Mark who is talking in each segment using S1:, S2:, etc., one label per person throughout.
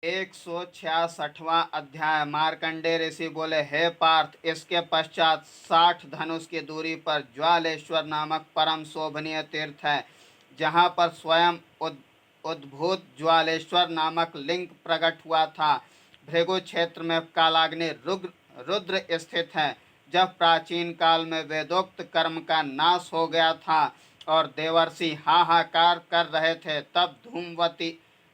S1: 166वां अध्याय। मार्कंडेय ऋषि बोले, हे पार्थ, इसके पश्चात 60 धनुष की दूरी पर ज्वालेश्वर नामक परम शोभनीय तीर्थ है, जहाँ पर स्वयं उद्भूत ज्वालेश्वर नामक लिंग प्रकट हुआ था। भृगु क्षेत्र में कालाग्नि रुद्र स्थित है। जब प्राचीन काल में वेदोक्त कर्म का नाश हो गया था और देवर्षि हाहाकार कर रहे थे, तब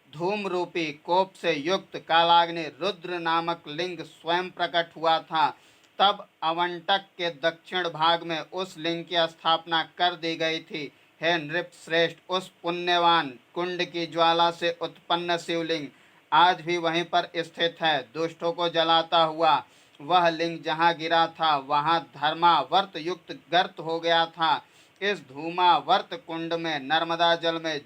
S1: धूम रूपी कोप से युक्त कालाग्नि रुद्र नामक लिंग स्वयं प्रकट हुआ था। तब अवंटक के दक्षिण भाग में उस लिंग की स्थापना कर दी गई थी। हे नृप श्रेष्ठ, उस पुण्यवान कुंड की ज्वाला से उत्पन्न शिवलिंग आज भी वहीं पर स्थित है। दुष्टों को जलाता हुआ वह लिंग जहाँ गिरा था, वहाँ धर्मावर्त युक्त गर्त हो गया था। इस धूमावर्त कुंड में नर्मदा जल में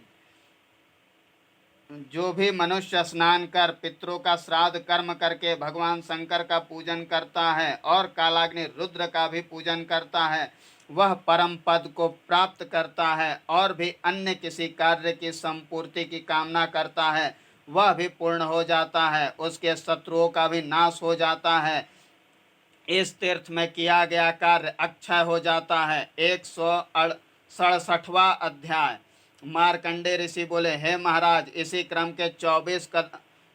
S1: जो भी मनुष्य स्नान कर पितरों का श्राद्ध कर्म करके भगवान शंकर का पूजन करता है और कालाग्नि रुद्र का भी पूजन करता है, वह परम पद को प्राप्त करता है। और भी अन्य किसी कार्य की संपूर्ति की कामना करता है, वह भी पूर्ण हो जाता है, उसके शत्रुओं का भी नाश हो जाता है। इस तीर्थ में किया गया कार्य अक्षय हो जाता है। 167वां अध्याय। मार्कंडेय ऋषि बोले, हे महाराज, इसी क्रम के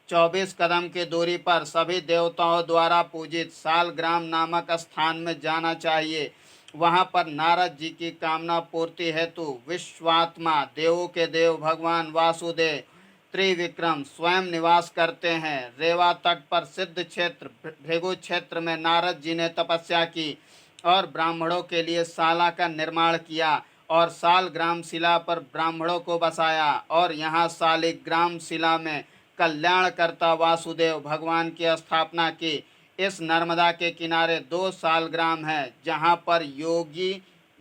S1: 24 कदम की दूरी पर सभी देवताओं द्वारा पूजित सालग्राम नामक स्थान में जाना चाहिए। वहां पर नारद जी की कामना पूर्ति हेतु विश्वात्मा, देवों के देव भगवान वासुदेव त्रिविक्रम स्वयं निवास करते हैं। रेवा तट पर सिद्ध क्षेत्र भृगु क्षेत्र में नारद जी ने तपस्या की और ब्राह्मणों के लिए शाला का निर्माण किया और सालग्राम शिला पर ब्राह्मणों को बसाया। और यहाँ शालिग्राम शिला में कल्याणकर्ता वासुदेव भगवान की स्थापना की। इस नर्मदा के किनारे 2 सालग्राम है, जहाँ पर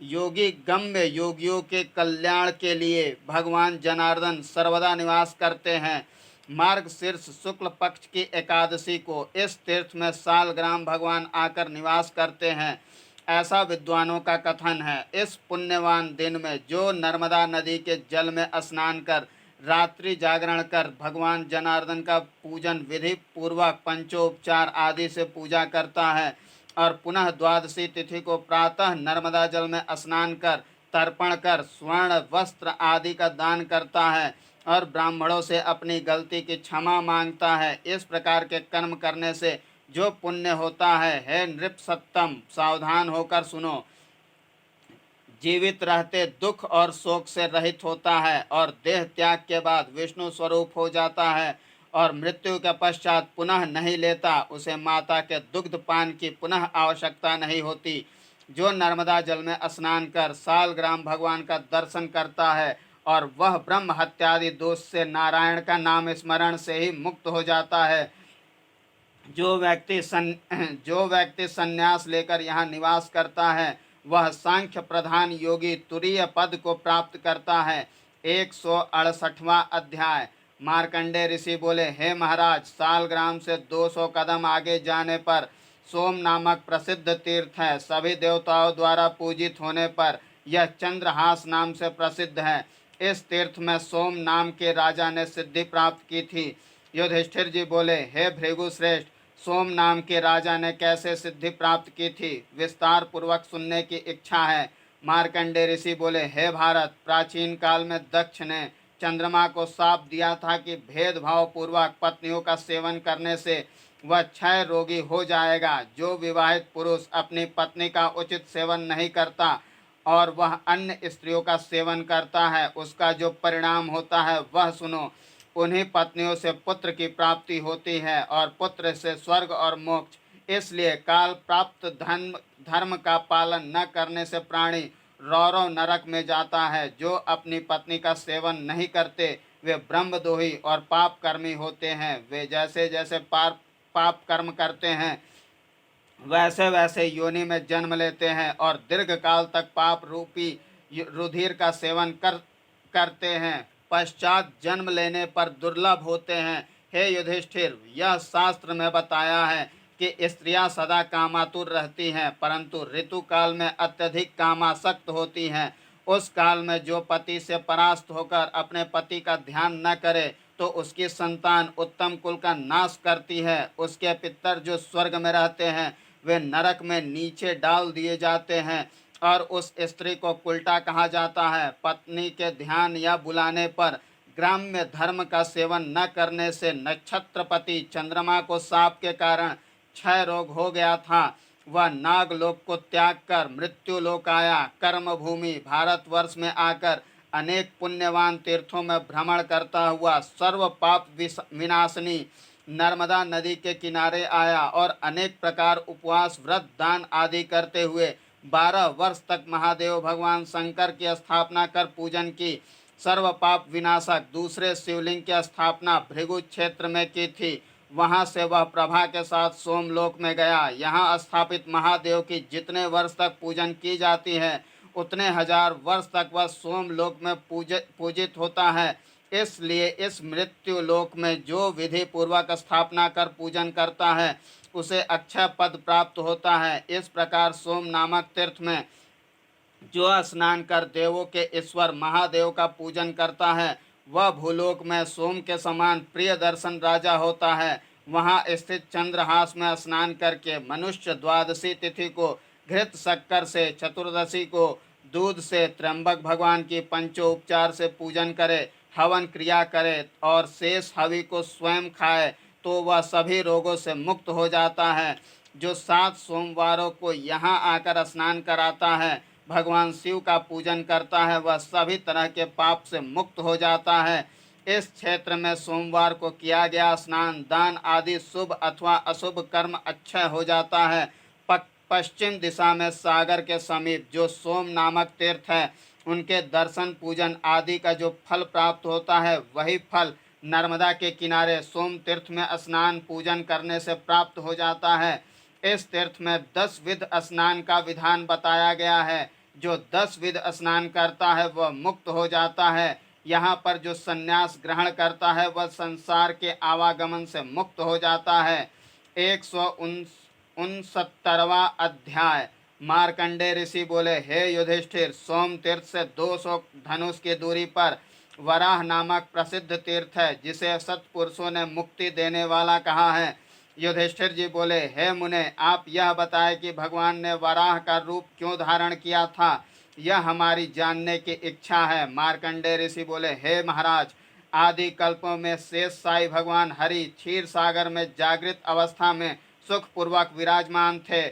S1: योगी गम्य योगियों के कल्याण के लिए भगवान जनार्दन सर्वदा निवास करते हैं। मार्ग शीर्ष शुक्ल पक्ष की एकादशी को इस तीर्थ में सालग्राम भगवान आकर निवास करते हैं, ऐसा विद्वानों का कथन है। इस पुण्यवान दिन में जो नर्मदा नदी के जल में स्नान कर रात्रि जागरण कर भगवान जनार्दन का पूजन विधि पूर्वक पंचोपचार आदि से पूजा करता है और पुनः द्वादशी तिथि को प्रातः नर्मदा जल में स्नान कर तर्पण कर स्वर्ण वस्त्र आदि का दान करता है और ब्राह्मणों से अपनी गलती की क्षमा मांगता है, इस प्रकार के कर्म करने से जो पुण्य होता है, हे नृप सत्तम, सावधान होकर सुनो। जीवित रहते दुख और शोक से रहित होता है और देह त्याग के बाद विष्णु स्वरूप हो जाता है और मृत्यु के पश्चात पुनः नहीं लेता, उसे माता के दुग्ध पान की पुनः आवश्यकता नहीं होती। जो नर्मदा जल में स्नान कर सालग्राम भगवान का दर्शन करता है और वह ब्रह्म हत्यादि दोष से नारायण का नाम स्मरण से ही मुक्त हो जाता है। जो व्यक्ति संन्यास लेकर यहाँ निवास करता है, वह सांख्य प्रधान योगी तुरीय पद को प्राप्त करता है। 168वां अध्याय। मार्कंडेय ऋषि बोले, हे महाराज, सालग्राम से 200 कदम आगे जाने पर सोम नामक प्रसिद्ध तीर्थ है। सभी देवताओं द्वारा पूजित होने पर यह चंद्रहास नाम से प्रसिद्ध है। इस तीर्थ में सोम नाम के राजा ने सिद्धि प्राप्त की थी। युधिष्ठिर जी बोले, हे भृगु श्रेष्ठ, सोम नाम के राजा ने कैसे सिद्धि प्राप्त की थी, विस्तार पूर्वक सुनने की इच्छा है। मार्कंडेय ऋषि बोले, हे भारत, प्राचीन काल में दक्ष ने चंद्रमा को शाप दिया था कि भेदभाव पूर्वक पत्नियों का सेवन करने से वह क्षय रोगी हो जाएगा। जो विवाहित पुरुष अपनी पत्नी का उचित सेवन नहीं करता और वह अन्य स्त्रियों का सेवन करता है, उसका जो परिणाम होता है वह सुनो। उन्हीं पत्नियों से पुत्र की प्राप्ति होती है और पुत्र से स्वर्ग और मोक्ष। इसलिए काल प्राप्त धर्म का पालन न करने से प्राणी रौरव नरक में जाता है। जो अपनी पत्नी का सेवन नहीं करते वे ब्रह्मद्रोही और पाप कर्मी होते हैं। वे जैसे जैसे पाप कर्म करते हैं वैसे वैसे योनि में जन्म लेते हैं और दीर्घ काल तक पाप रूपी रुधिर का सेवन करते हैं, पश्चात जन्म लेने पर दुर्लभ होते हैं। हे युधिष्ठिर, यह शास्त्र में बताया है कि स्त्रियां सदा कामातुर रहती हैं, परंतु ऋतु काल में अत्यधिक कामासक्त होती हैं। उस काल में जो पति से परास्त होकर अपने पति का ध्यान न करे तो उसकी संतान उत्तम कुल का नाश करती है। उसके पितर जो स्वर्ग में रहते हैं वे नरक में नीचे डाल दिए जाते हैं। और उस स्त्री को उल्टा कहा जाता है। पत्नी के ध्यान या बुलाने पर ग्राम्य धर्म का सेवन न करने से नक्षत्रपति चंद्रमा को साप के कारण क्षय रोग हो गया था। वह नागलोक को त्याग कर मृत्यु लोक आया। कर्म भूमि भारतवर्ष में आकर अनेक पुण्यवान तीर्थों में भ्रमण करता हुआ सर्व पाप विनाशनी नर्मदा नदी के किनारे आया और अनेक प्रकार उपवास व्रत दान आदि करते हुए 12 वर्ष तक महादेव भगवान शंकर की स्थापना कर पूजन की। सर्व पाप विनाशक दूसरे शिवलिंग की स्थापना भृगु क्षेत्र में की थी। वहां से वह प्रभा के साथ सोमलोक में गया। यहाँ स्थापित महादेव की जितने वर्ष तक पूजन की जाती है उतने हजार वर्ष तक वह सोमलोक में पूजित होता है। इसलिए इस मृत्यु लोक में जो विधि पूर्वक स्थापना कर पूजन करता है उसे अक्षय पद प्राप्त होता है। इस प्रकार सोम नामक तीर्थ में जो स्नान कर देवों के ईश्वर महादेव का पूजन करता है वह भूलोक में सोम के समान प्रिय दर्शन राजा होता है। वहाँ स्थित चंद्रहास में स्नान करके मनुष्य द्वादशी तिथि को घृत शक्कर से, चतुर्दशी को दूध से, त्र्यंबक भगवान की पंचोपचार से पूजन करे, हवन क्रिया करे और शेष हवि को स्वयं खाए तो वह सभी रोगों से मुक्त हो जाता है। जो 7 सोमवारों को यहाँ आकर स्नान कराता है, भगवान शिव का पूजन करता है, वह सभी तरह के पाप से मुक्त हो जाता है। इस क्षेत्र में सोमवार को किया गया स्नान, दान आदि शुभ अथवा अशुभ कर्म अक्षय हो जाता है। पश्चिम दिशा में सागर के समीप जो सोम नामक तीर्थ है उनके दर्शन पूजन आदि का जो फल प्राप्त होता है वही फल नर्मदा के किनारे सोम तीर्थ में स्नान पूजन करने से प्राप्त हो जाता है। इस तीर्थ में 10 विध स्नान का विधान बताया गया है। जो 10 विध स्नान करता है वह मुक्त हो जाता है। यहाँ पर जो संन्यास ग्रहण करता है वह संसार के आवागमन से मुक्त हो जाता है। 169वां अध्याय। मार्कंडेय ऋषि बोले, हे युधिष्ठिर, सोम तीर्थ से 200 धनुष की दूरी पर वराह नामक प्रसिद्ध तीर्थ है जिसे सत्पुरुषों ने मुक्ति देने वाला कहा है। युधिष्ठिर जी बोले, हे मुने, आप यह बताएं कि भगवान ने वराह का रूप क्यों धारण किया था, यह हमारी जानने की इच्छा है। मार्कंडेय ऋषि बोले, हे महाराज, आदि कल्पों में शेष साई भगवान हरि क्षीर सागर में जागृत अवस्था में सुख पूर्वक विराजमान थे।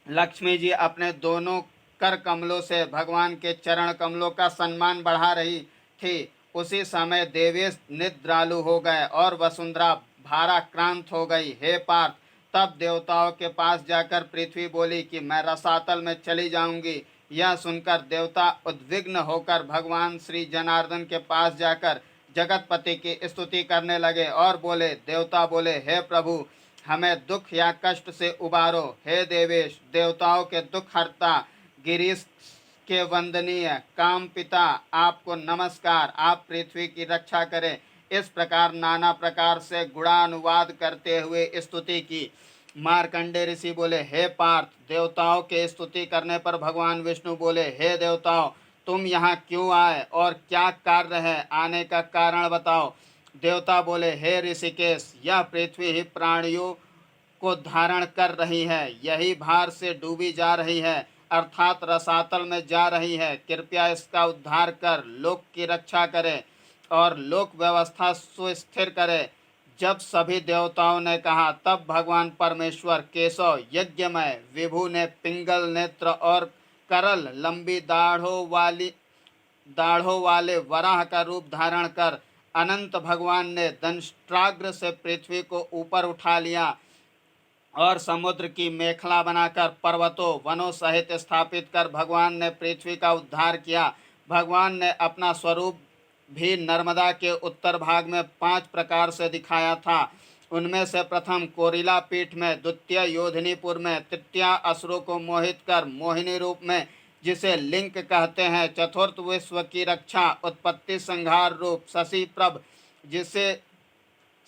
S1: लक्ष्मी जी अपने दोनों कर कमलों से भगवान के चरण कमलों का सम्मान बढ़ा रही थी। उसी समय देवेश निद्रालु हो गए और वसुंधरा भाराक्रांत हो गई। हे पार्थ, तब देवताओं के पास जाकर पृथ्वी बोली कि मैं रसातल में चली जाऊंगी। यह सुनकर देवता उद्विग्न होकर भगवान श्री जनार्दन के पास जाकर जगतपति की स्तुति करने लगे और बोले, देवता बोले, हे प्रभु, हमें दुख या कष्ट से उबारो। हे देवेश, देवताओं के दुख हरता, गिरीश के वंदनीय काम पिता, आपको नमस्कार, आप पृथ्वी की रक्षा करें। इस प्रकार नाना प्रकार से गुणानुवाद करते हुए स्तुति की। मार्कंडेय ऋषि बोले, हे पार्थ, देवताओं के स्तुति करने पर भगवान विष्णु बोले, हे देवताओं, तुम यहाँ क्यों आए और क्या कार्य है, आने का कारण बताओ। देवता बोले, हे ऋषिकेश, यह पृथ्वी ही प्राणियों को धारण कर रही है, यही भार से डूबी जा रही है, अर्थात रसातल में जा रही है। कृपया इसका उद्धार कर लोक की रक्षा करे और लोक व्यवस्था सुस्थिर करे। जब सभी देवताओं ने कहा तब भगवान परमेश्वर केशव यज्ञमय विभु ने पिंगल नेत्र और करल लंबी दाढ़ों वाले वराह का रूप धारण कर अनंत भगवान ने दंष्ट्राग्र से पृथ्वी को ऊपर उठा लिया और समुद्र की मेखला बनाकर पर्वतों वनों सहित स्थापित कर भगवान ने पृथ्वी का उद्धार किया। भगवान ने अपना स्वरूप भी नर्मदा के उत्तर भाग में 5 प्रकार से दिखाया था। उनमें से प्रथम कोरिला पीठ में, द्वितीय योधनीपुर में, तृतीय असुरों को मोहित कर मोहिनी रूप में जिसे लिंक कहते हैं, चतुर्थ विश्व की रक्षा उत्पत्ति संहार रूप शशि प्रभ जिसे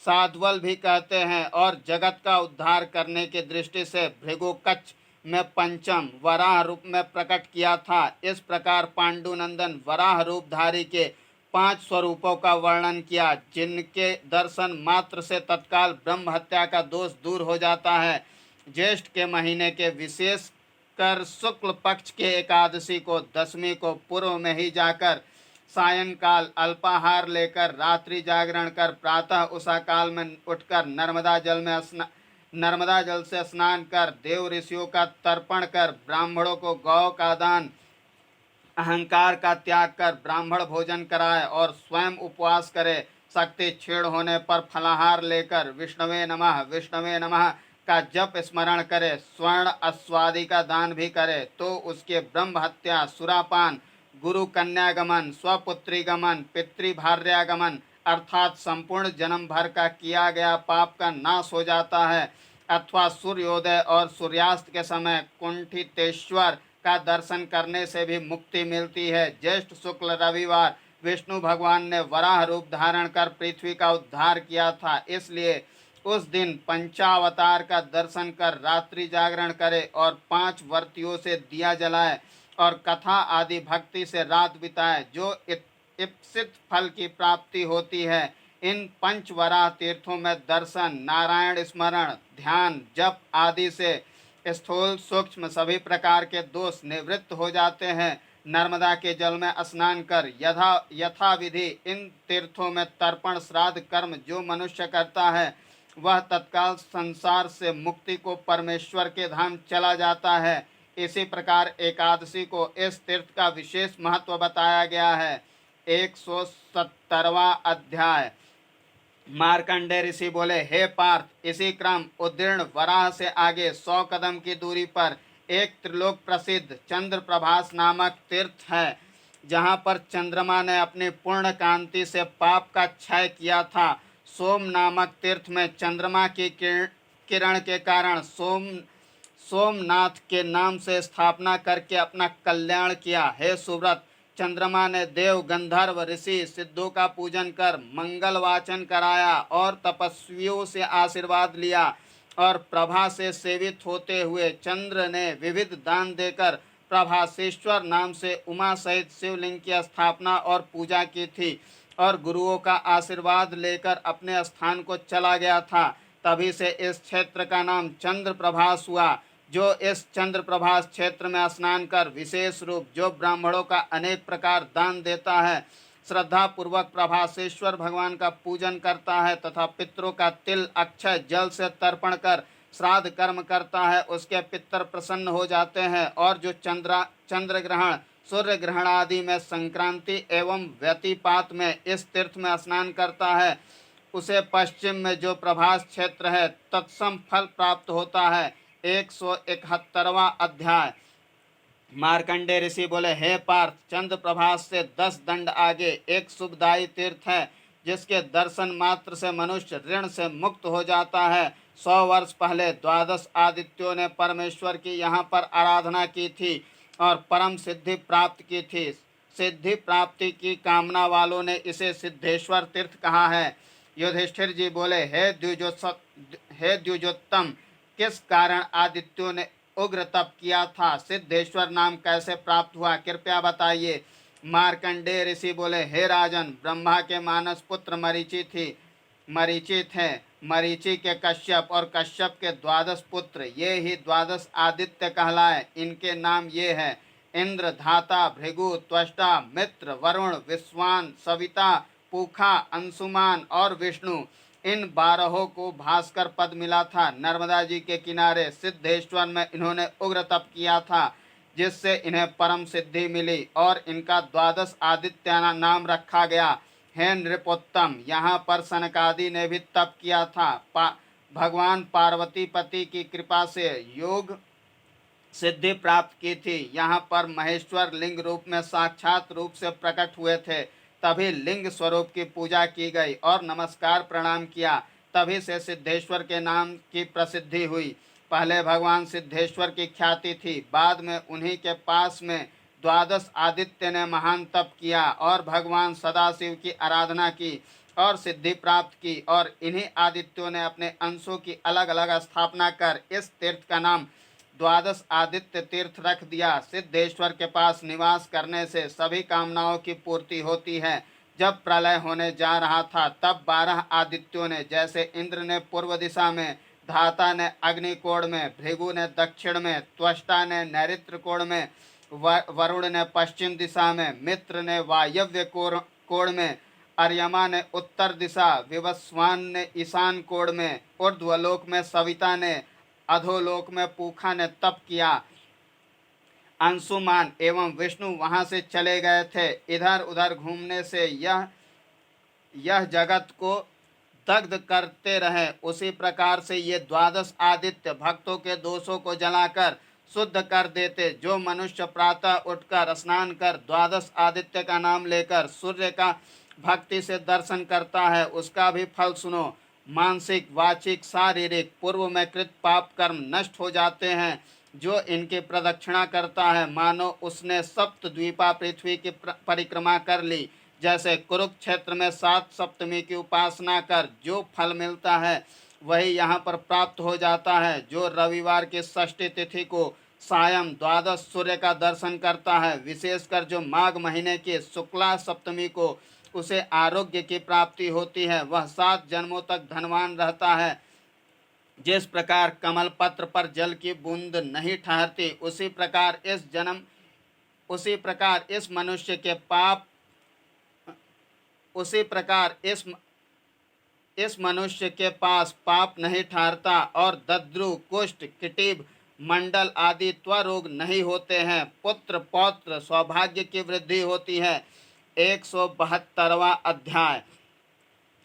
S1: साध्वल भी कहते हैं और जगत का उद्धार करने की दृष्टि से भृगुकच्छ में पंचम वराह रूप में प्रकट किया था। इस प्रकार पांडुनंदन वराह रूपधारी के 5 स्वरूपों का वर्णन किया, जिनके दर्शन मात्र से तत्काल ब्रह्म हत्या का दोष दूर हो जाता है। ज्येष्ठ के महीने के विशेष कर शुक्ल पक्ष के एकादशी को, दशमी को पूर्व में ही जाकर सायंकाल अल्पाहार लेकर रात्रि जागरण कर प्रातः उषा काल में उठकर नर्मदा जल से स्नान कर देव ऋषियों का तर्पण कर ब्राह्मणों को गौ का दान, अहंकार का त्याग कर ब्राह्मण भोजन कराए और स्वयं उपवास करे। शक्ति क्षीण होने पर फलाहार लेकर विष्णवे नमः का जप स्मरण करे, स्वर्ण अस्वादि का दान भी करे, तो उसके ब्रह्म हत्या, सुरापान, गुरु कन्यागमन, स्वपुत्री गमन, पितृभार्यागमन अर्थात संपूर्ण जन्म भर का किया गया पाप का नाश हो जाता है। अथवा सूर्योदय और सूर्यास्त के समय कुंठितेश्वर का दर्शन करने से भी मुक्ति मिलती है। ज्येष्ठ शुक्ल रविवार विष्णु भगवान ने वराह रूप धारण कर पृथ्वी का उद्धार किया था, इसलिए उस दिन पंचावतार का दर्शन कर रात्रि जागरण करे और 5 वर्तियों से दिया जलाए और कथा आदि भक्ति से रात बिताए, जो इप्सित फल की प्राप्ति होती है। इन 5 वराह तीर्थों में दर्शन, नारायण स्मरण, ध्यान, जप आदि से स्थूल सूक्ष्म सभी प्रकार के दोष निवृत्त हो जाते हैं। नर्मदा के जल में स्नान कर यथाविधि इन तीर्थों में तर्पण श्राद्ध कर्म जो मनुष्य करता है, वह तत्काल संसार से मुक्ति को परमेश्वर के धाम चला जाता है। इसी प्रकार एकादशी को इस तीर्थ का विशेष महत्व बताया गया है। 170वां अध्याय। मार्कंडेय ऋषि बोले, हे पार्थ, इसी क्रम उद्दीर्ण वराह से आगे 100 कदम की दूरी पर एक त्रिलोक प्रसिद्ध चंद्रप्रभास नामक तीर्थ है, जहाँ पर चंद्रमा ने अपनी पूर्ण कांति से पाप का क्षय किया था। सोम नामक तीर्थ में चंद्रमा की किरण के कारण सोमनाथ के नाम से स्थापना करके अपना कल्याण किया। हे सुव्रत, चंद्रमा ने देव, गंधर्व, ऋषि, सिद्धों का पूजन कर मंगल वाचन कराया और तपस्वियों से आशीर्वाद लिया और प्रभा से सेवित होते हुए चंद्र ने विविध दान देकर प्रभासेश्वर नाम से उमा सहित शिवलिंग की स्थापना और पूजा की थी और गुरुओं का आशीर्वाद लेकर अपने स्थान को चला गया था। तभी से इस क्षेत्र का नाम चंद्र प्रभास हुआ। जो इस चंद्र प्रभास क्षेत्र में स्नान कर विशेष रूप जो ब्राह्मणों का अनेक प्रकार दान देता है, श्रद्धा पूर्वक प्रभासेश्वर भगवान का पूजन करता है तथा पितरों का तिल अक्षय जल से तर्पण कर श्राद्ध कर्म करता है, उसके पितर प्रसन्न हो जाते हैं। और जो चंद्र ग्रहण, सूर्य ग्रहण आदि में संक्रांति एवं व्यतिपात में इस तीर्थ में स्नान करता है, उसे पश्चिम में जो प्रभास क्षेत्र है तत्सम फल प्राप्त होता है। 171वां अध्याय। मार्कंडेय ऋषि बोले, हे पार्थ, चंद्र प्रभास से 10 दंड आगे एक शुभदायी तीर्थ है, जिसके दर्शन मात्र से मनुष्य ऋण से मुक्त हो जाता है। 100 वर्ष पहले 12 आदित्यों ने परमेश्वर की यहाँ पर आराधना की थी और परम सिद्धि प्राप्त की थी। सिद्धि प्राप्ति की कामना वालों ने इसे सिद्धेश्वर तीर्थ कहा है। युधिष्ठिर जी बोले, हे द्विजोत्तम, किस कारण आदित्यों ने उग्र तप किया था? सिद्धेश्वर नाम कैसे प्राप्त हुआ, कृपया बताइए। मार्कंडेय ऋषि बोले, हे राजन, ब्रह्मा के मानस पुत्र मरीचि थे। मरीचि के कश्यप और कश्यप के 12 पुत्र, ये ही 12 आदित्य कहलाए। इनके नाम ये है: इंद्र, धाता, भृगु, त्वष्टा, मित्र, वरुण, विश्वान, सविता, पूखा, अंशुमान और विष्णु। इन 12 को भास्कर पद मिला था। नर्मदा जी के किनारे सिद्धेश्वर में इन्होंने उग्र तप किया था, जिससे इन्हें परम सिद्धि मिली और इनका 12 आदित्य नाम रखा गया। हे नृपोत्तम, यहाँ पर सनकादि ने भी तप किया था। भगवान पार्वती पति की कृपा से योग सिद्धि प्राप्त की थी। यहाँ पर महेश्वर लिंग रूप में साक्षात रूप से प्रकट हुए थे। तभी लिंग स्वरूप की पूजा की गई और नमस्कार प्रणाम किया। तभी से सिद्धेश्वर के नाम की प्रसिद्धि हुई। पहले भगवान सिद्धेश्वर की ख्याति थी, बाद में उन्हीं के पास में 12 आदित्य ने महान तप किया और भगवान सदाशिव की आराधना की और सिद्धि प्राप्त की, और इन्हीं आदित्यों ने अपने अंशों की अलग अलग स्थापना कर इस तीर्थ का नाम 12 आदित्य तीर्थ रख दिया। सिद्धेश्वर के पास निवास करने से सभी कामनाओं की पूर्ति होती है। जब प्रलय होने जा रहा था तब 12 आदित्यों ने, जैसे इंद्र ने पूर्व दिशा में, धाता ने अग्निकोण में, भृगु ने दक्षिण में, त्वष्टा ने नैऋत्य कोण में, वरुण ने पश्चिम दिशा में, मित्र ने वायव्य कोण में, अर्यमा ने उत्तर दिशा, विवस्वान ने ईशान कोण में, ऊर्ध्वलोक में सविता ने, अधोलोक में पूखा ने तप किया। अंशुमान एवं विष्णु वहां से चले गए थे। इधर उधर घूमने से यह जगत को दग्ध करते रहे। उसी प्रकार से ये 12 आदित्य भक्तों के दोषों को जलाकर शुद्ध कर देते। जो मनुष्य प्रातः उठकर स्नान कर 12 आदित्य का नाम लेकर सूर्य का भक्ति से दर्शन करता है, उसका भी फल सुनो। मानसिक, वाचिक, शारीरिक पूर्व में कृत पाप कर्म नष्ट हो जाते हैं। जो इनकी प्रदक्षिणा करता है मानो उसने सप्त द्वीपा पृथ्वी की परिक्रमा कर ली। जैसे कुरुक्षेत्र में 7 सप्तमी की उपासना कर जो फल मिलता है वही यहाँ पर प्राप्त हो जाता है। जो रविवार की षष्ठी तिथि को सायं 12 सूर्य का दर्शन करता है, विशेषकर जो माघ महीने की शुक्ला सप्तमी को उसे आरोग्य की प्राप्ति होती है, वह 7 जन्मों तक धनवान रहता है। जिस प्रकार कमल पत्र पर जल की बूंद नहीं ठहरती, उसी प्रकार इस मनुष्य के पाप उसी प्रकार इस मनुष्य के पास पाप नहीं ठहरता और दद्रु, कुष्ठ, किटिब, मंडल आदि त्वरोग नहीं होते हैं। पुत्र पौत्र सौभाग्य की वृद्धि होती है। 172वां अध्याय।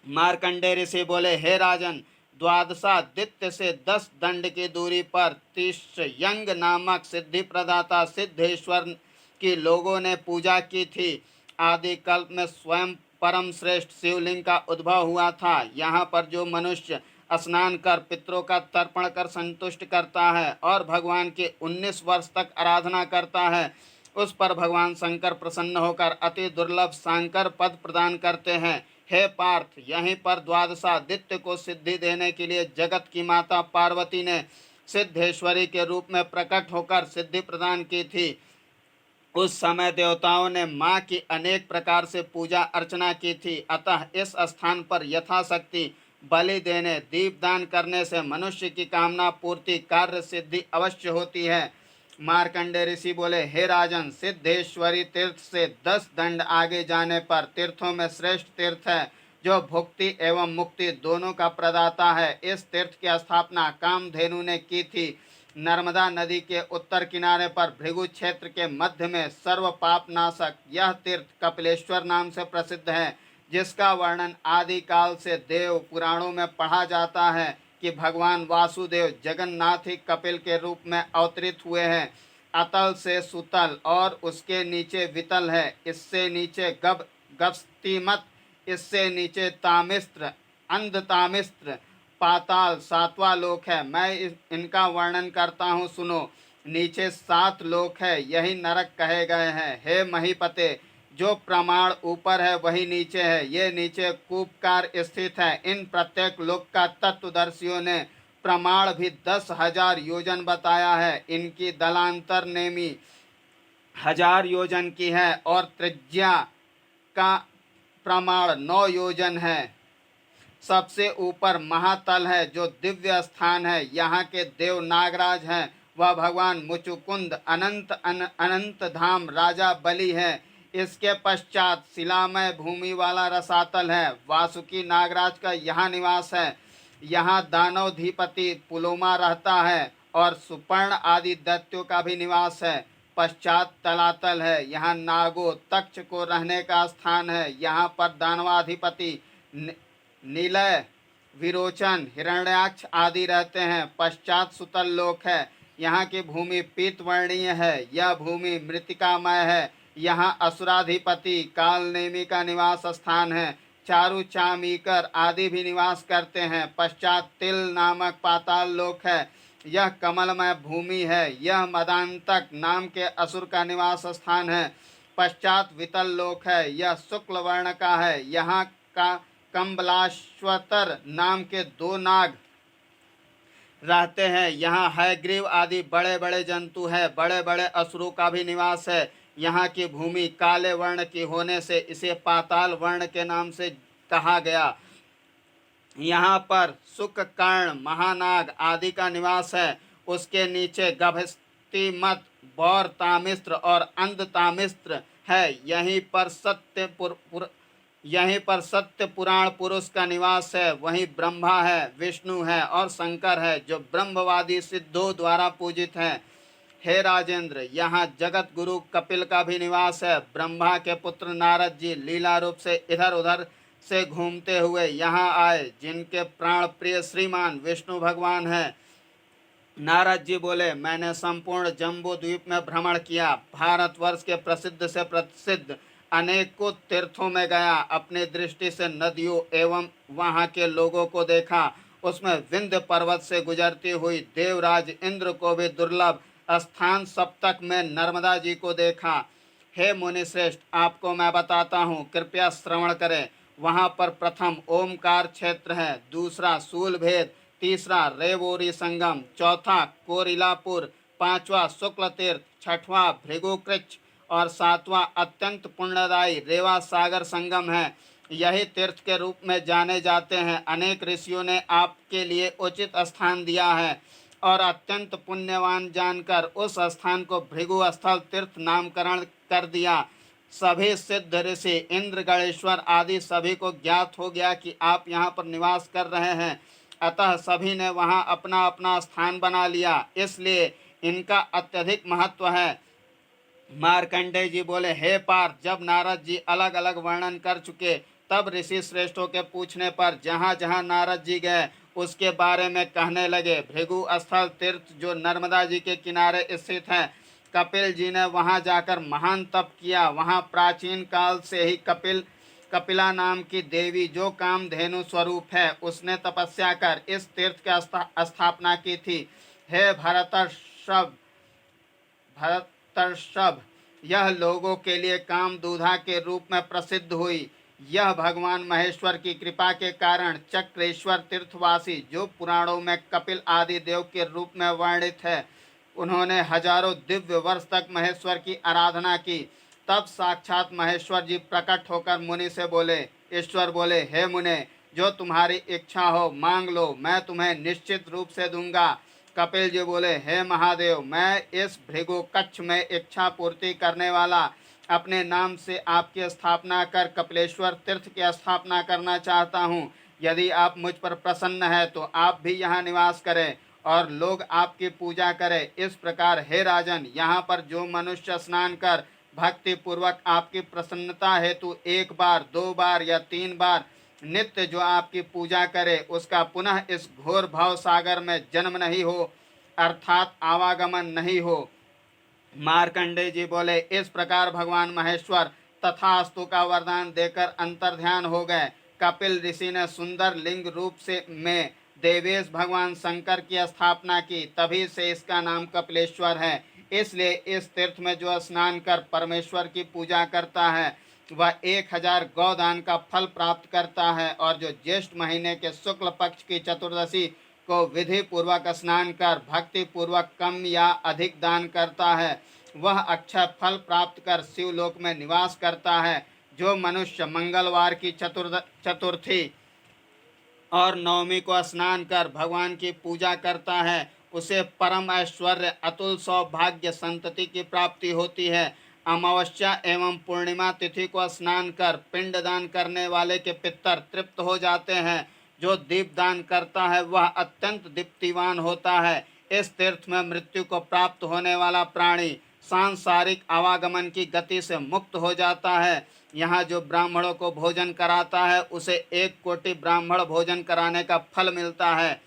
S1: मार्कंडेय ऋषि बोले, हे राजन, द्वादशादित्य से 10 दंड की दूरी पर तिष्यंग नामक सिद्धि प्रदाता सिद्धेश्वर की लोगों ने पूजा की थी। आदि कल्प में स्वयं परम श्रेष्ठ शिवलिंग का उद्भव हुआ था। यहाँ पर जो मनुष्य स्नान कर पितरों का तर्पण कर संतुष्ट करता है और भगवान की 19 वर्ष तक आराधना करता है, उस पर भगवान शंकर प्रसन्न होकर अति दुर्लभ सांकर पद प्रदान करते हैं। हे पार्थ, यहीं पर द्वादशादित्य को सिद्धि देने के लिए जगत की माता पार्वती ने सिद्धेश्वरी के रूप में प्रकट होकर सिद्धि प्रदान की थी। उस समय देवताओं ने माँ की अनेक प्रकार से पूजा अर्चना की थी। अतः इस स्थान पर यथाशक्ति बलि देने, दीपदान करने से मनुष्य की कामना पूर्ति, कार्य सिद्धि अवश्य होती है। मार्कंडेय ऋषि बोले, हे राजन, सिद्धेश्वरी तीर्थ से 10 दंड आगे जाने पर तीर्थों में श्रेष्ठ तीर्थ है, जो भुक्ति एवं मुक्ति दोनों का प्रदाता है। इस तीर्थ की स्थापना कामधेनु ने की थी। नर्मदा नदी के उत्तर किनारे पर भृगु क्षेत्र के मध्य में सर्व पाप नाशक यह तीर्थ कपिलेश्वर नाम से प्रसिद्ध है, जिसका वर्णन आदि काल से देव पुराणों में पढ़ा जाता है कि भगवान वासुदेव जगन्नाथ ही कपिल के रूप में अवतरित हुए हैं। अतल से सुतल और उसके नीचे वितल है, इससे नीचे गस्तीमत, इससे नीचे तामिस्त्र, अंधतामिस्त्र, पाताल 7वां लोक है। मैं इनका वर्णन करता हूँ, सुनो। नीचे 7 लोक है, यही नरक कहे गए हैं। हे महीपते, जो प्रमाण ऊपर है वही नीचे है, ये नीचे कूपकार स्थित है। इन प्रत्येक लोक का तत्वदर्शियों ने प्रमाण भी 10,000 योजन बताया है। इनकी दलांतर नेमी 1000 योजन की है और त्रिज्या का प्रमाण 9 योजन है। सबसे ऊपर महातल है, जो दिव्य स्थान है। यहाँ के देव नागराज हैं। वह भगवान मुचुकुंद अनंत धाम राजा बलि है। इसके पश्चात शिलामय भूमि वाला रसातल है। वासुकी नागराज का यहाँ निवास है। यहाँ दानवधिपति पुलोमा रहता है और सुपर्ण आदि दैत्यों का भी निवास है। पश्चात तलातल है, यहाँ नागो तक्ष को रहने का स्थान है। यहाँ पर दानवाधिपति नीलय, विरोचन, हिरण्याक्ष आदि रहते हैं। पश्चात सुतल लोक है, यहाँ की भूमि पीतवर्णीय है। यह भूमि मृतिकामय है। यहाँ असुराधिपति कालनेमी का निवास स्थान है। चारु चामीकर आदि भी निवास करते हैं। पश्चात तिल नामक पाताल लोक है, यह कमलमय भूमि है। यह मदांतक नाम के असुर का निवास स्थान है। पश्चात वितल लोक है, यह शुक्ल वर्ण का है। यहाँ का कम्बलाश्वतर नाम के 2 नाग रहते हैं। यहाँ हयग्रीव आदि बड़े बड़े जंतु है। बड़े बड़े असुरों का भी निवास है। यहाँ की भूमि काले वर्ण की होने से इसे पाताल वर्ण के नाम से कहा गया। यहाँ पर शुक, कर्ण, महानाग आदि का निवास है। उसके नीचे गभस्ती मत, बौर तामिस्त्र और अंध तामिस्त्र है। यहीं पर सत्य पुराण पुरुष का निवास है। वहीं ब्रह्मा है, विष्णु है और शंकर है, जो ब्रह्मवादी सिद्धों द्वारा पूजित हैं। हे राजेंद्र, यहाँ जगत गुरु कपिल का भी निवास है। ब्रह्मा के पुत्र नारद जी लीला रूप से इधर उधर से घूमते हुए यहाँ आए, जिनके प्राण प्रिय श्रीमान विष्णु भगवान हैं। नारद जी बोले, मैंने संपूर्ण जम्बू द्वीप में भ्रमण किया, भारतवर्ष के प्रसिद्ध से प्रसिद्ध अनेकों तीर्थों में गया, अपनी दृष्टि से नदियों एवं वहाँ के लोगों को देखा। उसमें विंध्य पर्वत से गुजरती हुई देवराज इंद्र को भी दुर्लभ स्थान सप्तक में नर्मदा जी को देखा। हे मुनि श्रेष्ठ, आपको मैं बताता हूँ, कृपया श्रवण करें। वहाँ पर प्रथम ओमकार क्षेत्र है, दूसरा सूलभेद, तीसरा रेवोरी संगम, चौथा कोरिलापुर, पांचवा शुक्ल तीर्थ, छठवां भृगुकृच और सातवां अत्यंत पुण्यदायी रेवा सागर संगम है। यही तीर्थ के रूप में जाने जाते हैं। अनेक ऋषियों ने आपके लिए उचित स्थान दिया है और अत्यंत पुण्यवान जानकर उस स्थान को भृगु स्थल तीर्थ नामकरण कर दिया। सभी सिद्ध ऋषि, इंद्र, गणेश्वर आदि सभी को ज्ञात हो गया कि आप यहाँ पर निवास कर रहे हैं, अतः सभी ने वहाँ अपना अपना स्थान बना लिया, इसलिए इनका अत्यधिक महत्व है। मार्कंडेय जी बोले, हे पार्थ, जब नारद जी अलग अलग वर्णन कर चुके, तब ऋषि श्रेष्ठों के पूछने पर जहाँ जहाँ नारद जी गए उसके बारे में कहने लगे। भृगु स्थल तीर्थ जो नर्मदा जी के किनारे स्थित है, कपिल जी ने वहाँ जाकर महान तप किया। वहाँ प्राचीन काल से ही कपिला नाम की देवी, जो कामधेनु स्वरूप है, उसने तपस्या कर इस तीर्थ की स्थापना की थी। हे भरतर्षभ, यह लोगों के लिए कामदूधा के रूप में प्रसिद्ध हुई। यह भगवान महेश्वर की कृपा के कारण चक्रेश्वर तीर्थवासी, जो पुराणों में कपिल आदि देव के रूप में वर्णित है, उन्होंने हजारों दिव्य वर्ष तक महेश्वर की आराधना की। तब साक्षात महेश्वर जी प्रकट होकर मुनि से बोले, ईश्वर बोले, हे मुने, जो तुम्हारी इच्छा हो मांग लो, मैं तुम्हें निश्चित रूप से दूंगा। कपिल जी बोले, हे महादेव, मैं इस भृगु कच्छ में इच्छा पूर्ति करने वाला अपने नाम से आपकी स्थापना कर कपिलेश्वर तीर्थ की स्थापना करना चाहता हूँ। यदि आप मुझ पर प्रसन्न है तो आप भी यहाँ निवास करें और लोग आपकी पूजा करें। इस प्रकार हे राजन, यहाँ पर जो मनुष्य स्नान कर भक्ति पूर्वक आपकी प्रसन्नता हेतु एक बार, दो बार या तीन बार नित्य जो आपकी पूजा करे, उसका पुनः इस घोर भाव सागर में जन्म नहीं हो, अर्थात आवागमन नहीं हो। मार्कंडेय जी बोले, इस प्रकार भगवान महेश्वर तथास्तु का वरदान देकर अंतर्ध्यान हो गए। कपिल ऋषि ने सुंदर लिंग रूप से में देवेश भगवान शंकर की स्थापना की, तभी से इसका नाम कपिलेश्वर है। इसलिए इस तीर्थ में जो स्नान कर परमेश्वर की पूजा करता है, वह 1000 गौदान का फल प्राप्त करता है, और जो ज्येष्ठ महीने के शुक्ल पक्ष की चतुर्दशी को विधि पूर्वक स्नान कर भक्ति पूर्वक कम या अधिक दान करता है, वह अक्षय फल प्राप्त कर शिवलोक में निवास करता है। जो मनुष्य मंगलवार की चतुर्थी और नवमी को स्नान कर भगवान की पूजा करता है, उसे परम ऐश्वर्य, अतुल सौभाग्य, संतति की प्राप्ति होती है। अमावस्या एवं पूर्णिमा तिथि को स्नान कर पिंडदान करने वाले के पितर तृप्त हो जाते हैं। जो दीपदान करता है वह अत्यंत दीप्तिवान होता है। इस तीर्थ में मृत्यु को प्राप्त होने वाला प्राणी सांसारिक आवागमन की गति से मुक्त हो जाता है। यहाँ जो ब्राह्मणों को भोजन कराता है, उसे 1 कोटि ब्राह्मण भोजन कराने का फल मिलता है।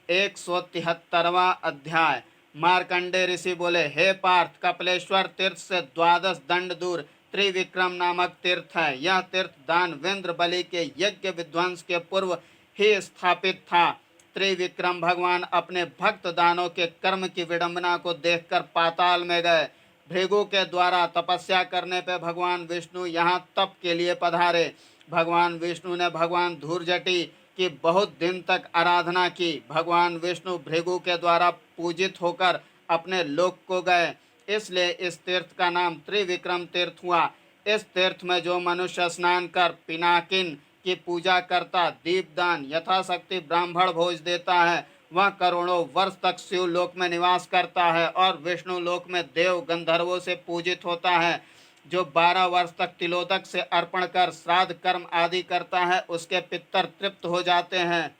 S1: 173वां अध्याय। मार्कंडेय ऋषि बोले, हे पार्थ, कपिलेश्वर तीर्थ से 12 दंड दूर त्रिविक्रम नामक तीर्थ है। यह तीर्थ दानवेंद्र बलि के यज्ञ विध्वंस के पूर्व ही स्थापित था। त्रिविक्रम भगवान अपने भक्त दानों के कर्म की विडंबना को देखकर पाताल में गए। भृगु के द्वारा तपस्या करने पर भगवान विष्णु यहाँ तप के लिए पधारे। भगवान विष्णु ने भगवान धूर्जटी की बहुत दिन तक आराधना की। भगवान विष्णु भृगु के द्वारा पूजित होकर अपने लोक को गए। इसलिए इस तीर्थ का नाम त्रिविक्रम तीर्थ हुआ। इस तीर्थ में जो मनुष्य स्नान कर पिनाकिन की पूजा करता, दीपदान यथाशक्ति ब्राह्मण भोज देता है, वह करोड़ों वर्ष तक शिवलोक में निवास करता है और विष्णु लोक में देव गंधर्वों से पूजित होता है। जो 12 वर्ष तक तिलोदक से अर्पण कर श्राद्ध कर्म आदि करता है, उसके पितर तृप्त हो जाते हैं।